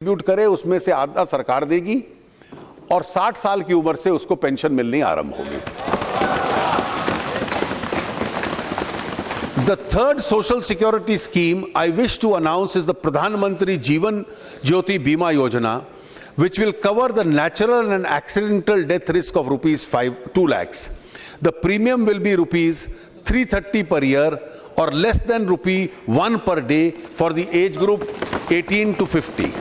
Contribute करे उसमें से आधा सरकार देगी और 60 साल की उम्र से उसको पेंशन मिलनी आरंभ होगी। The third social security scheme I wish to announce is the Pradhan Mantri Jeevan Jyoti Bima Yojana, which will cover the natural and accidental death risk of ₹2 lakhs. The premium will be ₹330 per year or less than ₹1 per day for the age group 18 to 50.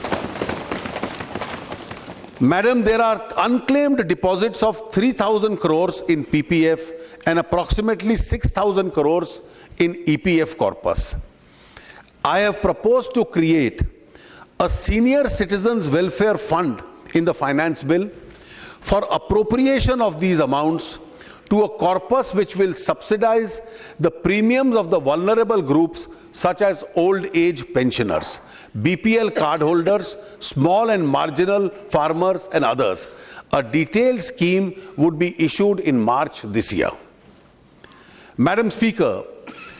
Madam, there are unclaimed deposits of 3,000 crores in PPF and approximately 6,000 crores in EPF corpus. I have proposed to create a senior citizens welfare fund in the finance bill for appropriation of these amounts to a corpus which will subsidize the premiums of the vulnerable groups such as old age pensioners, BPL cardholders, small and marginal farmers and others. A detailed scheme would be issued in March this year. Madam Speaker,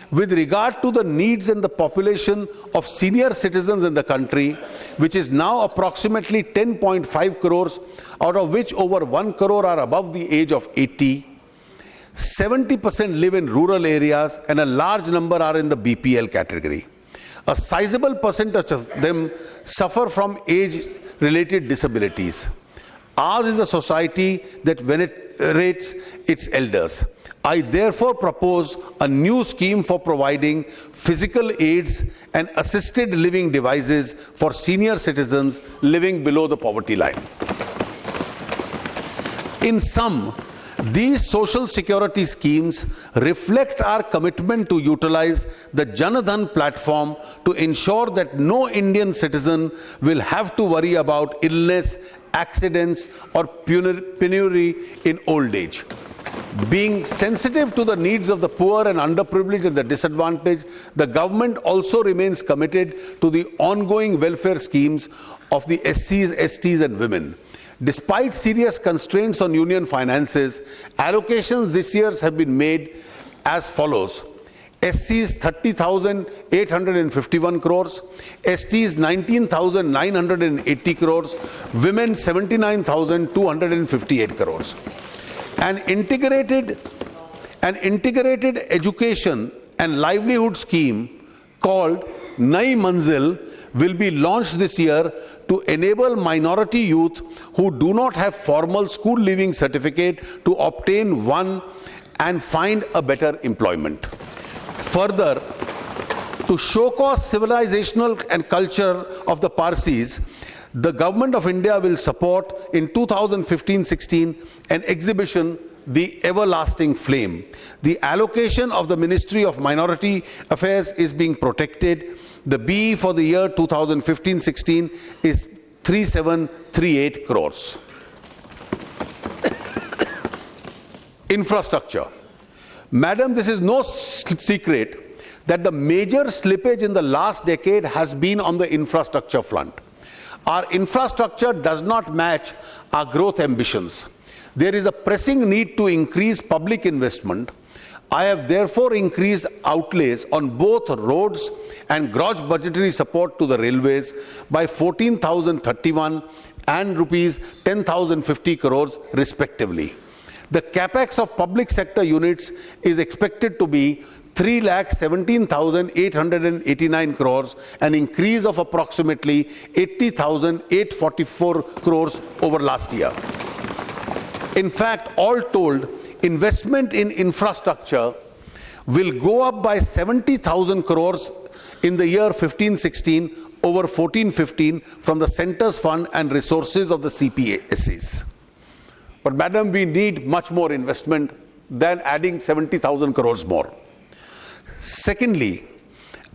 with regard to the needs and the population of senior citizens in the country, which is now approximately 10.5 crores, out of which over 1 crore are above the age of 80, 70% live in rural areas and a large number are in the BPL category. A sizable percentage of them suffer from age-related disabilities. Ours is a society that venerates its elders. I therefore propose a new scheme for providing physical aids and assisted living devices for senior citizens living below the poverty line. In sum, these social security schemes reflect our commitment to utilize the Jan Dhan platform to ensure that no Indian citizen will have to worry about illness, accidents, or penury in old age. Being sensitive to the needs of the poor and underprivileged and the disadvantaged, the government also remains committed to the ongoing welfare schemes of the SCs, STs, and women. Despite serious constraints on union finances, allocations this year have been made as follows. SCs 30,851 crores, STs 19,980 crores, women 79,258 crores. An integrated education and livelihood scheme called Nai Manzil will be launched this year to enable minority youth who do not have formal school leaving certificate to obtain one and find a better employment. Further, to showcase civilizational and culture of the Parsis, the Government of India will support in 2015-16 an exhibition, The Everlasting Flame. The allocation of the Ministry of Minority Affairs is being protected. The BE for the year 2015-16 is 3738 crores. Infrastructure. Madam, this is no secret that the major slippage in the last decade has been on the infrastructure front. Our infrastructure does not match our growth ambitions. There is a pressing need to increase public investment. I have therefore increased outlays on both roads and gross budgetary support to the railways by 14,031 and ₹10,050 crores respectively. The capex of public sector units is expected to be 3,17,889 crores, an increase of approximately 80,844 crores over last year. In fact, all told, investment in infrastructure will go up by 70,000 crores in the year 15-16 over 14-15 from the Centre's fund and resources of the CPSEs. But madam, we need much more investment than adding 70,000 crores more. Secondly,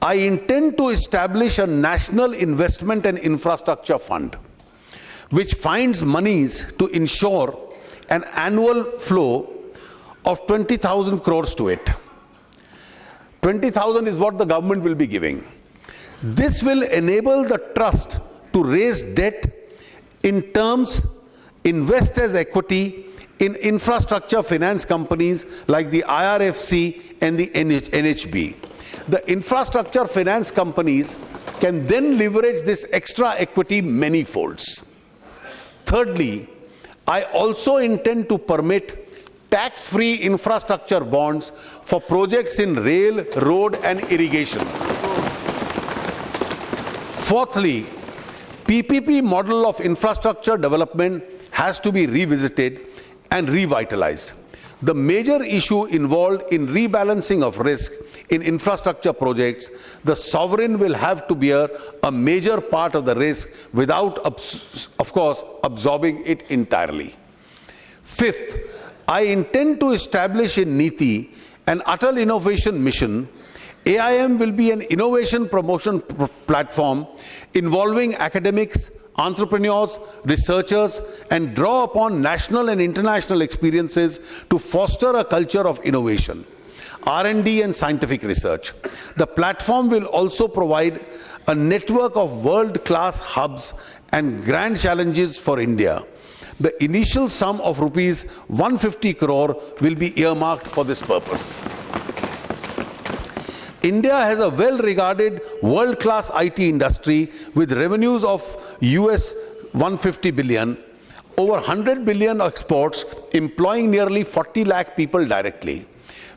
I intend to establish a national investment and infrastructure fund which finds monies to ensure an annual flow of 20,000 crores to it. 20,000 is what the government will be giving. This will enable the trust to raise debt in terms, invest as equity in infrastructure finance companies like the IRFC and the NHB. The infrastructure finance companies can then leverage this extra equity many folds. Thirdly, I also intend to permit tax-free infrastructure bonds for projects in rail, road and irrigation. Fourthly, PPP model of infrastructure development has to be revisited and revitalized. The major issue involved in rebalancing of risk in infrastructure projects, the sovereign will have to bear a major part of the risk without, of course, absorbing it entirely. Fifth, I intend to establish in NITI an Atal Innovation Mission. AIM will be an innovation promotion platform involving academics, entrepreneurs, researchers, and draw upon national and international experiences to foster a culture of innovation, R&D and scientific research. The platform will also provide a network of world-class hubs and grand challenges for India. The initial sum of rupees 150 crore will be earmarked for this purpose. India has a well-regarded world-class IT industry with revenues of US 150 billion, over 100 billion exports, employing nearly 40 lakh people directly.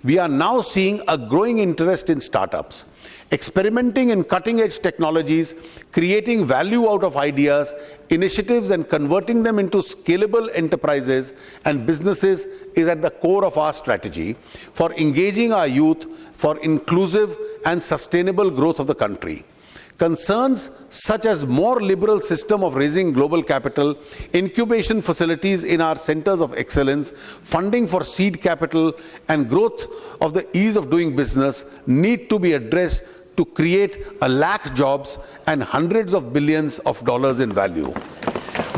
We are now seeing a growing interest in startups, experimenting in cutting-edge technologies, creating value out of ideas, initiatives, and converting them into scalable enterprises and businesses is at the core of our strategy for engaging our youth for inclusive and sustainable growth of the country. Concerns such as more liberal system of raising global capital, incubation facilities in our centers of excellence, funding for seed capital, and growth of the ease of doing business need to be addressed to create 1 lakh jobs and hundreds of billions of dollars in value.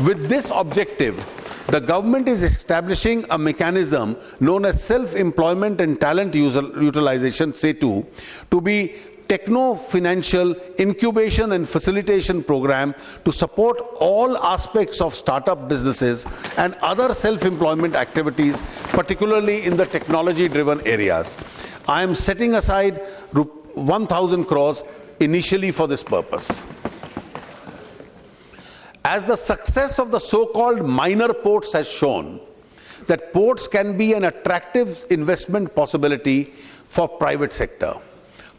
With this objective, the government is establishing a mechanism known as Self-Employment and Talent Utilization (SETU) to be techno-financial incubation and facilitation program to support all aspects of startup businesses and other self-employment activities, particularly in the technology-driven areas. I am setting aside 1,000 crores initially for this purpose. As the success of the so-called minor ports has shown, that ports can be an attractive investment possibility for private sector.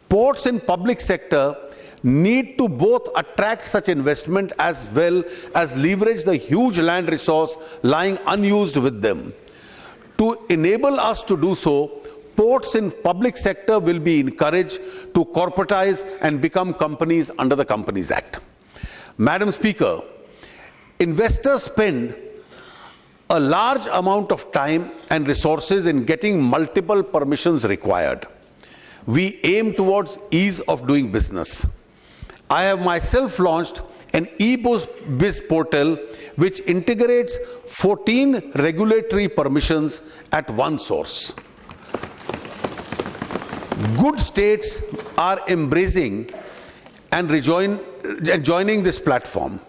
Ports in public sector need to both attract such investment as well as leverage the huge land resource lying unused with them. To enable us to do so, ports in public sector will be encouraged to corporatize and become companies under the Companies Act. Madam Speaker, investors spend a large amount of time and resources in getting multiple permissions required. We aim towards ease of doing business. I have myself launched an e-biz portal which integrates 14 regulatory permissions at one source. Good states are embracing and joining this platform.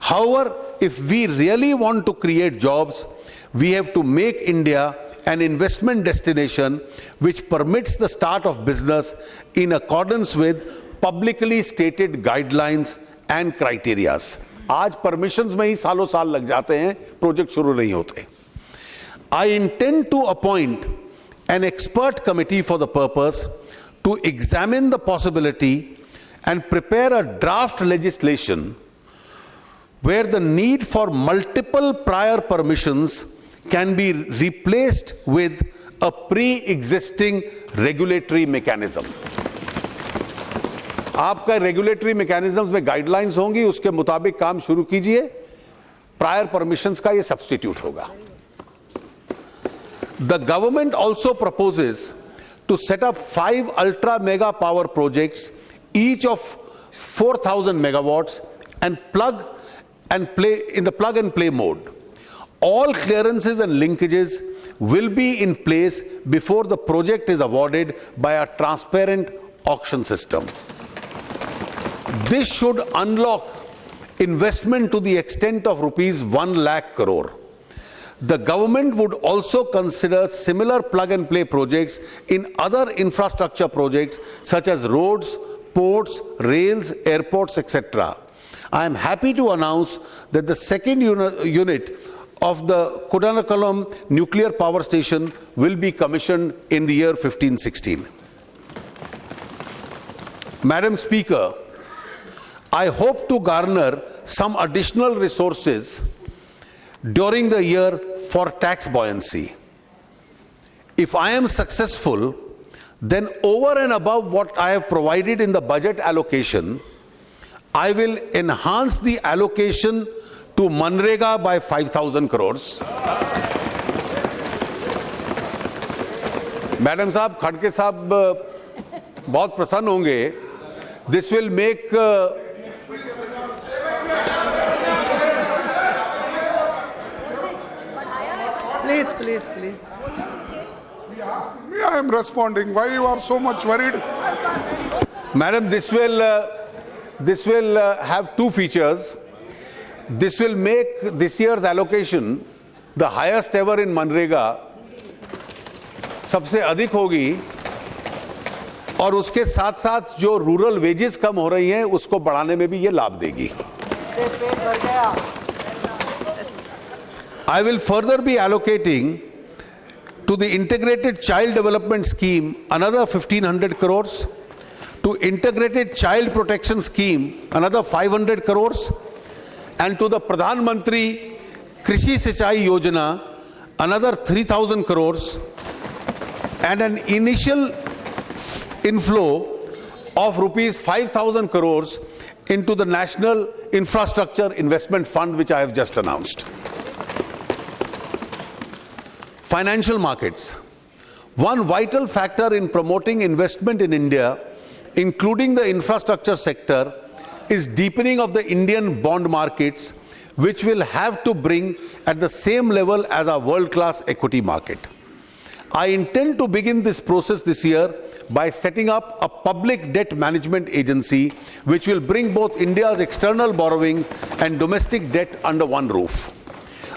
However, if we really want to create jobs, we have to make India an investment destination which permits the start of business in accordance with publicly stated guidelines and criteria. आज permissions में ही सालों साल लग जाते हैं, project शुरू नहीं होते. I intend to appoint an expert committee for the purpose to examine the possibility and prepare a draft legislation where the need for multiple prior permissions can be replaced with a pre-existing regulatory mechanism. आपका regulatory mechanisms में guidelines होंगी, उसके मुताबिक काम शुरू कीजिए, prior permissions का ये substitute होगा. The government also proposes to set up 5 ultra mega power projects, each of 4,000 megawatts, and plug and play mode. All clearances and linkages will be in place before the project is awarded by a transparent auction system. This should unlock investment to the extent of rupees 1 lakh crore. The government would also consider similar plug-and-play projects in other infrastructure projects such as roads, ports, rails, airports, etc. I am happy to announce that the second unit of the Kudanakalam nuclear power station will be commissioned in the year 15-16. Madam Speaker, I hope to garner some additional resources during the year for tax buoyancy. If I am successful, then over and above what I have provided in the budget allocation, I will enhance the allocation to Manrega by 5,000 crores. Madam Saab, Khadke Saab बहुत प्रसन्न होंगे. This will make Please. I am responding. Why you are so much worried? Madam, this will have two features. This will make this year's allocation the highest ever in Manrega, सबसे अधिक होगी, और उसके साथ साथ जो रूरल वेजेस कम हो रही हैं उसको बढ़ाने में भी ये लाभ देगी. I will further be allocating to the integrated child development scheme another 1,500 crores, to integrated child protection scheme another 500 crores, and to the Pradhan Mantri Krishi Sinchai Yojana another 3,000 crores, and an initial inflow of rupees 5,000 crores into the National Infrastructure Investment Fund, which I have just announced. Financial markets. One vital factor in promoting investment in India, including the infrastructure sector, is deepening of the Indian bond markets, which will have to bring at the same level as our world-class equity market. I intend to begin this process this year by setting up a public debt management agency which will bring both India's external borrowings and domestic debt under one roof.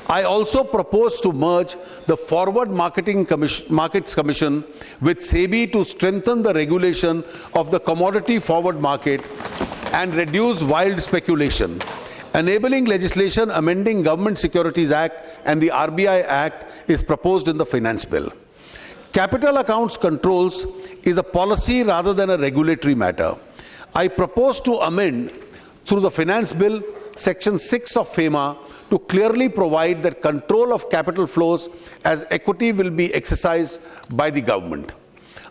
I also propose to merge the Forward Markets Commission with SEBI to strengthen the regulation of the commodity forward market and reduce wild speculation. Enabling legislation amending Government Securities Act and the RBI Act is proposed in the Finance Bill. Capital accounts controls is a policy rather than a regulatory matter. I propose to amend through the Finance Bill Section 6 of FEMA to clearly provide that control of capital flows as equity will be exercised by the government.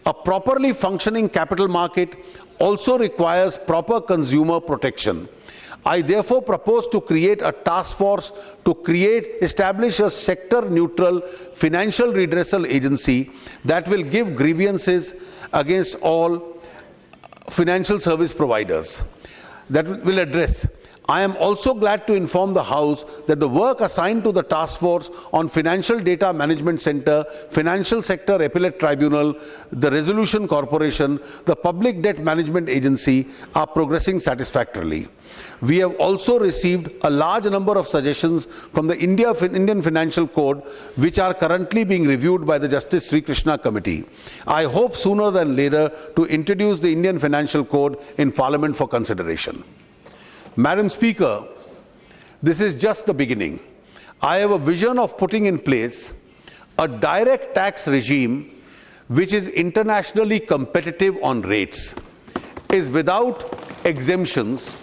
A properly functioning capital market also requires proper consumer protection. I therefore propose to create a task force to establish a sector-neutral financial redressal agency that will give grievances against all financial service providers that will address. I am also glad to inform the House that the work assigned to the Task Force on Financial Data Management Center, Financial Sector Appellate Tribunal, the Resolution Corporation, the Public Debt Management Agency are progressing satisfactorily. We have also received a large number of suggestions from the Indian Financial Code, which are currently being reviewed by the Justice Sri Krishna Committee. I hope sooner than later to introduce the Indian Financial Code in Parliament for consideration. Madam Speaker, this is just the beginning. I have a vision of putting in place a direct tax regime which is internationally competitive on rates, is without exemptions,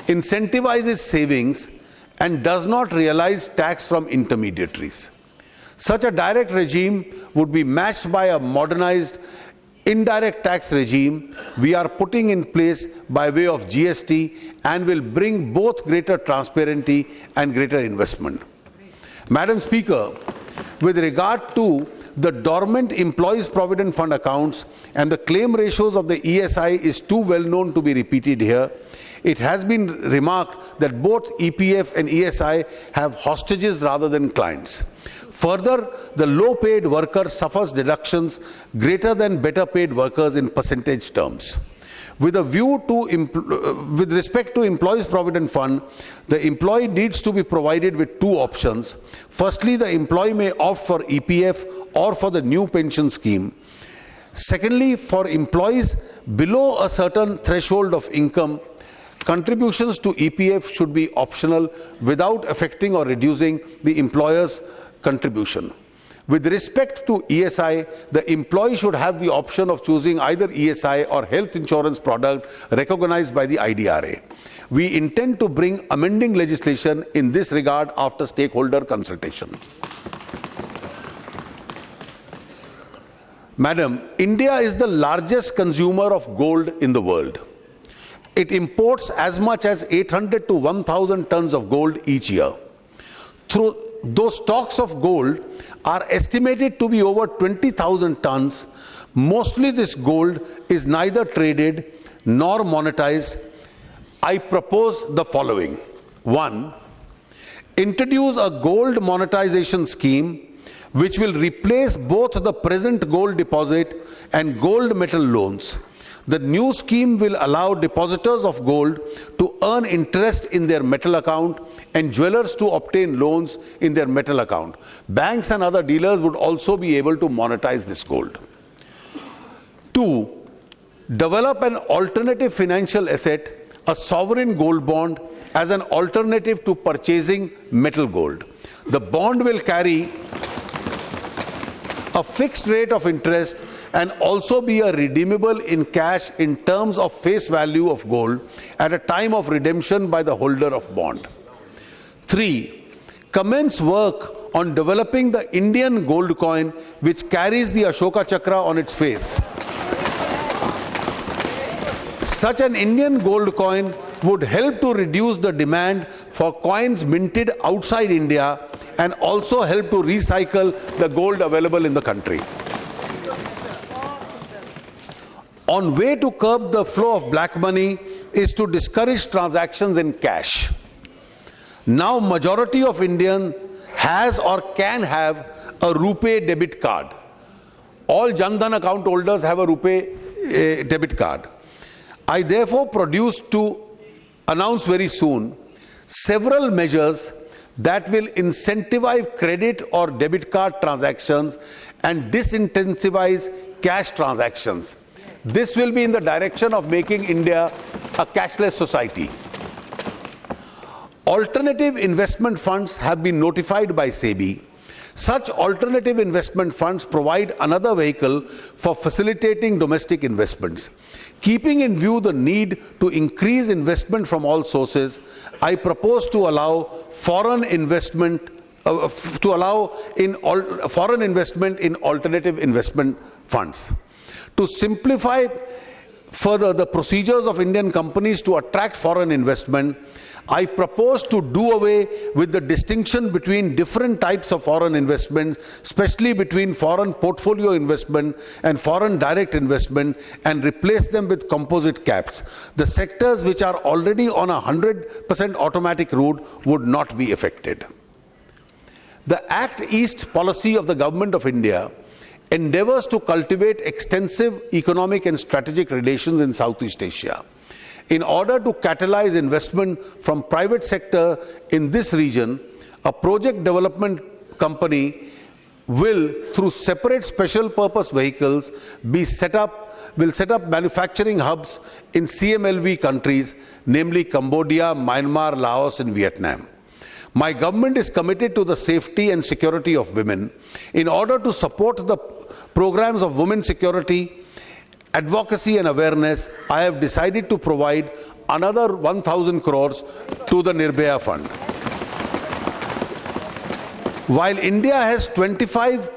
incentivizes savings, and does not realize tax from intermediaries. Such a direct regime would be matched by a modernized indirect tax regime we are putting in place by way of GST and will bring both greater transparency and greater investment. Madam Speaker, with regard to the dormant Employees Provident Fund accounts and the claim ratios of the ESI is too well known to be repeated here, it has been remarked that both EPF and ESI have hostages rather than clients. Further, the low-paid worker suffers deductions greater than better-paid workers in percentage terms. With respect to Employees Provident Fund, the employee needs to be provided with two options. Firstly, the employee may opt for EPF or for the new pension scheme. Secondly, for employees below a certain threshold of income, contributions to EPF should be optional without affecting or reducing the employer's contribution. With respect to ESI, the employee should have the option of choosing either ESI or health insurance product recognized by the IDRA. We intend to bring amending legislation in this regard after stakeholder consultation. Madam, India is the largest consumer of gold in the world. It imports as much as 800 to 1,000 tons of gold each year. Those stocks of gold are estimated to be over 20,000 tons. Mostly this gold is neither traded nor monetized. I propose the following. 1. Introduce a gold monetization scheme which will replace both the present gold deposit and gold metal loans. The new scheme will allow depositors of gold to earn interest in their metal account and jewelers to obtain loans in their metal account. Banks and other dealers would also be able to monetize this gold. 2. Develop an alternative financial asset, a sovereign gold bond, as an alternative to purchasing metal gold. The bond will carry a fixed rate of interest and also be redeemable in cash in terms of face value of gold at a time of redemption by the holder of bond. 3. Commence work on developing the Indian gold coin which carries the Ashoka Chakra on its face. Such an Indian gold coin would help to reduce the demand for coins minted outside India and also help to recycle the gold available in the country. On way to curb the flow of black money is to discourage transactions in cash. Now majority of Indians has or can have a RuPay debit card. All Jan Dhan account holders have a RuPay debit card. I therefore produce to announce very soon several measures that will incentivize credit or debit card transactions and disincentivize cash transactions. This will be in the direction of making India a cashless society. Alternative investment funds have been notified by SEBI. Such alternative investment funds provide another vehicle for facilitating domestic investments. Keeping in view the need to increase investment from all sources, I propose to allow foreign investment in alternative investment funds. To simplify further the procedures of Indian companies to attract foreign investment, I propose to do away with the distinction between different types of foreign investments, especially between foreign portfolio investment and foreign direct investment, and replace them with composite caps. The sectors which are already on a 100% automatic route would not be affected. The Act East policy of the Government of India endeavors to cultivate extensive economic and strategic relations in Southeast Asia. In order to catalyze investment from private sector in this region, a project development company will, through separate special purpose vehicles, will set up manufacturing hubs in CMLV countries, namely Cambodia, Myanmar, Laos, and Vietnam. My government is committed to the safety and security of women. In order to support the programs of women security, advocacy and awareness, I have decided to provide another 1,000 crores to the Nirbhaya Fund. While India has 25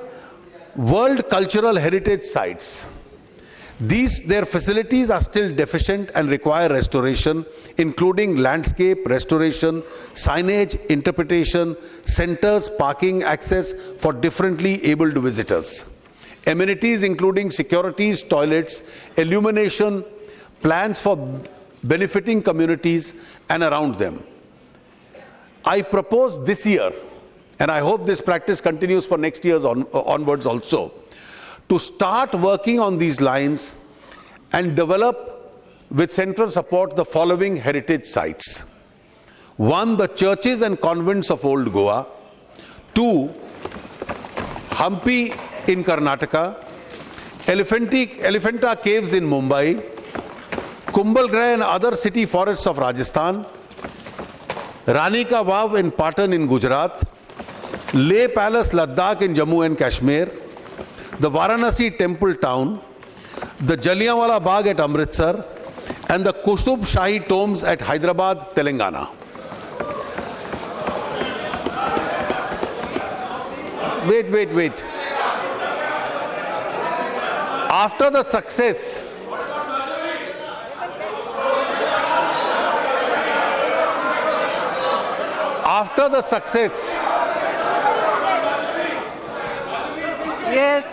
World Cultural Heritage Sites, their facilities are still deficient and require restoration, including landscape restoration, signage, interpretation, centers, parking, access for differently abled visitors. Amenities including securities, toilets, illumination, plans for benefiting communities and around them. I propose this year, and I hope this practice continues for next year's onwards also, to start working on these lines and develop with central support the following heritage sites. 1. The churches and convents of Old Goa. 2. Hampi in Karnataka. Elephanta Caves in Mumbai, Kumbhalgarh and other city forests of Rajasthan, Rani Ka Vav in Patan in Gujarat, Leh Palace Ladakh in Jammu and Kashmir, the Varanasi Temple Town, the Jallianwala Bagh at Amritsar, and the Kutub Shahi tombs at Hyderabad, Telangana. Wait. After the success Yes.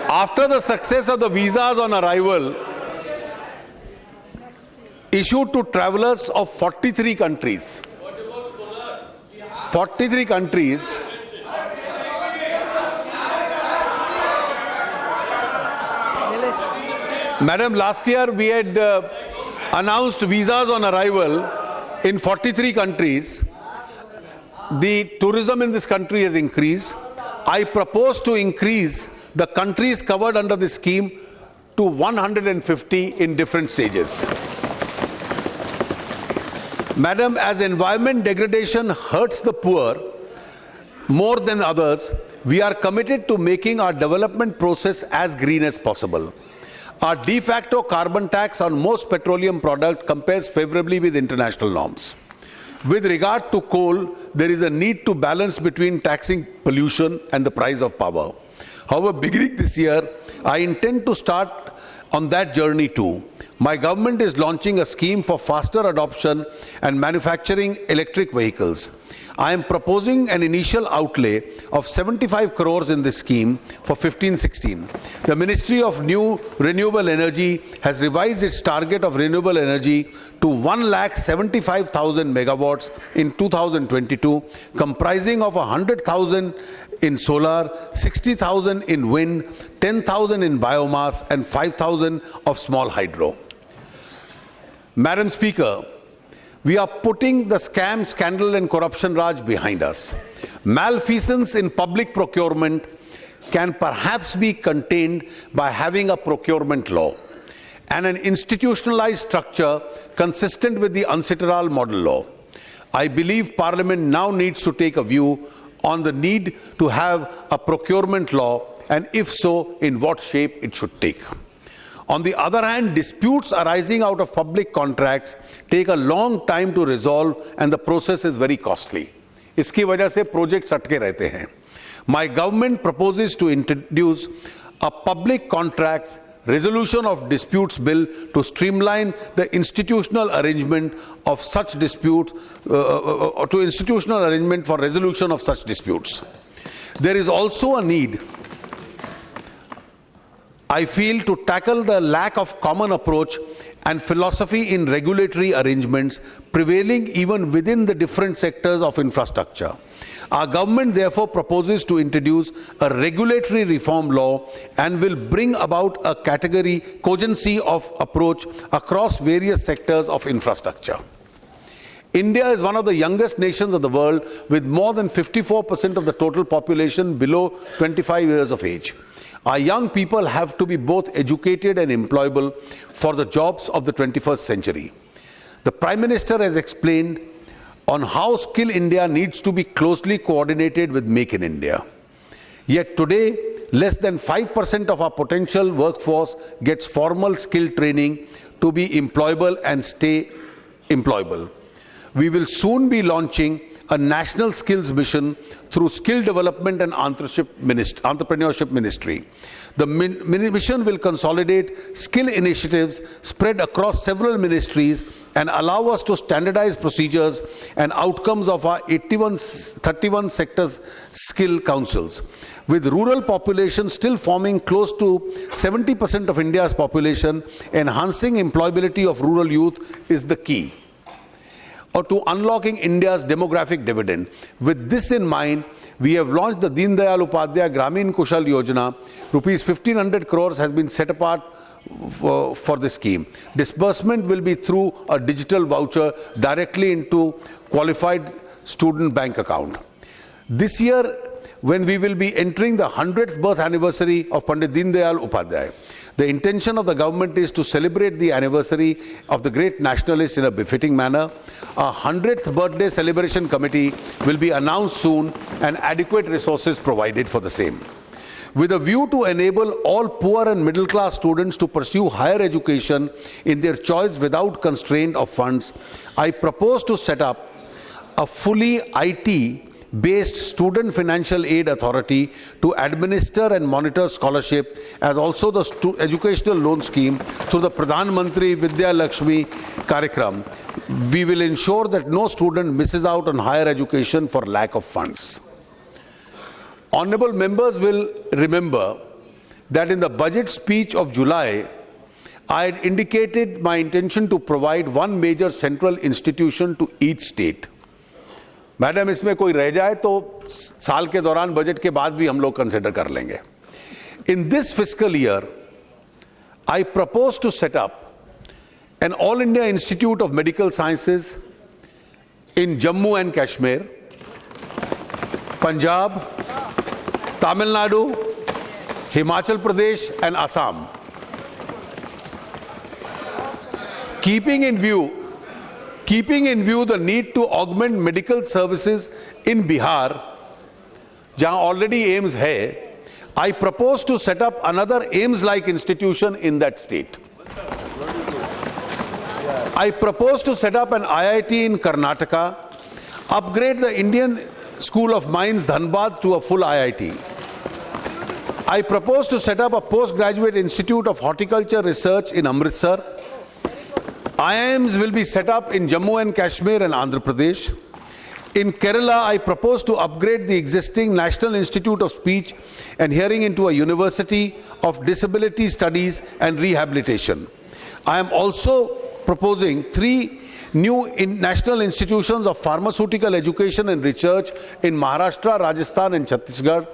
After the success of the visas on arrival issued to travelers of 43 countries. 43 countries. Madam, last year we had announced visas on arrival in 43 countries. The tourism in this country has increased. I propose to increase the countries covered under this scheme to 150 in different stages. Madam, as environment degradation hurts the poor more than others, we are committed to making our development process as green as possible. Our de facto carbon tax on most petroleum products compares favorably with international norms. With regard to coal, there is a need to balance between taxing pollution and the price of power. However, beginning this year, I intend to start on that journey too. My government is launching a scheme for faster adoption and manufacturing electric vehicles. I am proposing an initial outlay of 75 crores in this scheme for 15-16. The Ministry of New Renewable Energy has revised its target of renewable energy to 1,75,000 megawatts in 2022, comprising of 100,000 in solar, 60,000 in wind, 10,000 in biomass, and 5,000 of small hydro. Madam Speaker, we are putting the scam, scandal and corruption raj behind us. Malfeasance in public procurement can perhaps be contained by having a procurement law and an institutionalized structure consistent with the UNCITRAL model law. I believe Parliament now needs to take a view on the need to have a procurement law, and if so, in what shape it should take. On the other hand, disputes arising out of public contracts take a long time to resolve and the process is very costly. इसकी वजह से projects अटके रहते हैं. My government proposes to introduce a public contracts resolution of disputes bill to streamline the institutional arrangement of such disputes, institutional arrangement for resolution of such disputes. There is also a need, I feel, to tackle the lack of common approach and philosophy in regulatory arrangements prevailing even within the different sectors of infrastructure. Our government therefore proposes to introduce a regulatory reform law and will bring about a cogency of approach across various sectors of infrastructure. India is one of the youngest nations of the world with more than 54% of the total population below 25 years of age. Our young people have to be both educated and employable for the jobs of the 21st century. The Prime Minister has explained on how Skill India needs to be closely coordinated with Make in India. Yet today, less than 5% of our potential workforce gets formal skill training to be employable and stay employable. We will soon be launching a national skills mission through Skill Development and Entrepreneurship Ministry. The mission will consolidate skill initiatives spread across several ministries and allow us to standardize procedures and outcomes of our 31 sectors skill councils. With rural population still forming close to 70% of India's population, enhancing employability of rural youth is the key or to unlocking India's demographic dividend. With this in mind, We have launched the Deen Dayal Upadhyaya Gramin Kushal Yojana. Rupees 1,500 crores has been set apart for this scheme. Disbursement will be through a digital voucher directly into qualified student bank account. This year, when we will be entering the 100th birth anniversary of Pandit Deen Dayal Upadhyaya, the intention of the government is to celebrate the anniversary of the great nationalist in a befitting manner. A 100th birthday celebration committee will be announced soon and adequate resources provided for the same. With a view to enable all poor and middle class students to pursue higher education in their choice without constraint of funds, I propose to set up a fully IT-based student financial aid authority to administer and monitor scholarship, as also the educational loan scheme through the Pradhan Mantri Vidya Lakshmi Karyakram. We will ensure that no student misses out on higher education for lack of funds. Honorable members will remember that in the budget speech of July, I had indicated my intention to provide one major central institution to each state. Madam, इसमें कोई रह जाए तो साल के दौरान budget के बाद भी हम लोग कंसिडर कर लेंगे. In this fiscal year, I propose to set up an All India Institute of Medical Sciences in Jammu and Kashmir, Punjab, Tamil Nadu, Himachal Pradesh and Assam. Keeping in view the need to augment medical services in Bihar, जहां already AIIMS है, I propose to set up another AIIMS-like institution in that state. I propose to set up an IIT in Karnataka, upgrade the Indian School of Mines Dhanbad to a full IIT. I propose to set up a postgraduate institute of horticulture research in Amritsar. IIMs will be set up in Jammu and Kashmir and Andhra Pradesh. In Kerala, I propose to upgrade the existing National Institute of Speech and Hearing into a University of Disability Studies and Rehabilitation. I am also proposing 3 new national institutions of pharmaceutical education and research in Maharashtra, Rajasthan and Chhattisgarh,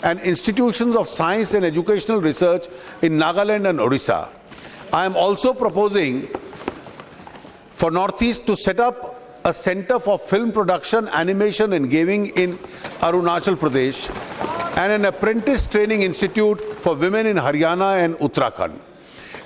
and institutions of science and educational research in Nagaland and Odisha. I am also proposing for Northeast to set up a center for film production, animation and gaming in Arunachal Pradesh, and an apprentice training institute for women in Haryana and Uttarakhand.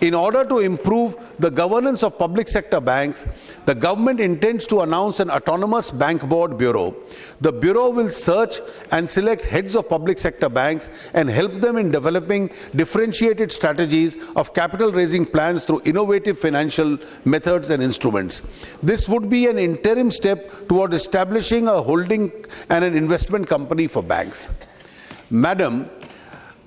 In order to improve the governance of public sector banks, the government intends to announce an autonomous bank board bureau. The bureau will search and select heads of public sector banks and help them in developing differentiated strategies of capital raising plans through innovative financial methods and instruments. This would be an interim step toward establishing a holding and an investment company for banks. Madam,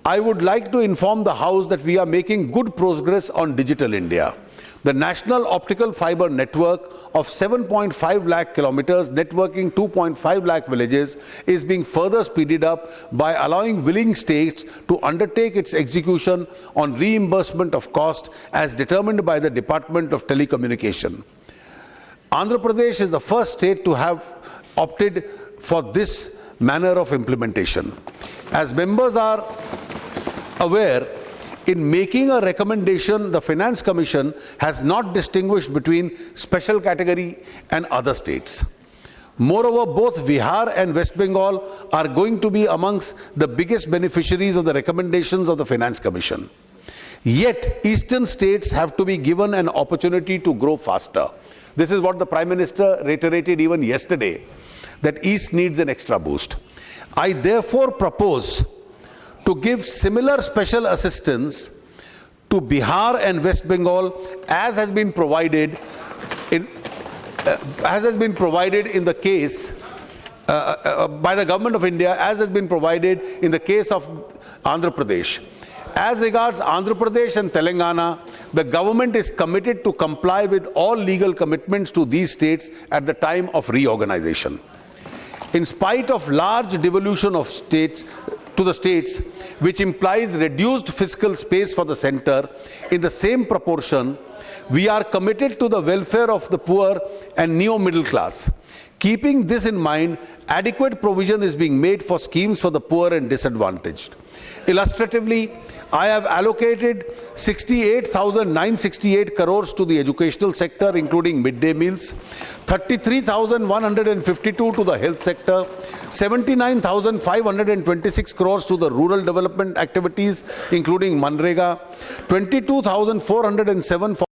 I would like to inform the House that we are making good progress on Digital India. The National Optical Fiber Network of 7.5 lakh kilometers, networking 2.5 lakh villages, is being further speeded up by allowing willing states to undertake its execution on reimbursement of cost as determined by the Department of Telecommunication. Andhra Pradesh is the first state to have opted for this manner of implementation. As members are aware, in making a recommendation, the Finance Commission has not distinguished between special category and other states. Moreover, both Bihar and West Bengal are going to be amongst the biggest beneficiaries of the recommendations of the Finance Commission. Yet, eastern states have to be given an opportunity to grow faster. This is what the Prime Minister reiterated even yesterday, that East needs an extra boost. I therefore propose to give similar special assistance to Bihar and West Bengal as has been provided in the case by the Government of India, as has been provided in the case of Andhra Pradesh. As regards Andhra Pradesh and Telangana, the government is committed to comply with all legal commitments to these states at the time of reorganization. In spite of large devolution of states to the states, which implies reduced fiscal space for the center, in the same proportion, we are committed to the welfare of the poor and neo-middle class. Keeping this in mind, adequate provision is being made for schemes for the poor and disadvantaged. Illustratively, I have allocated 68,968 crores to the educational sector, including midday meals, 33,152 to the health sector, 79,526 crores to the rural development activities, including Manrega, 22,407 for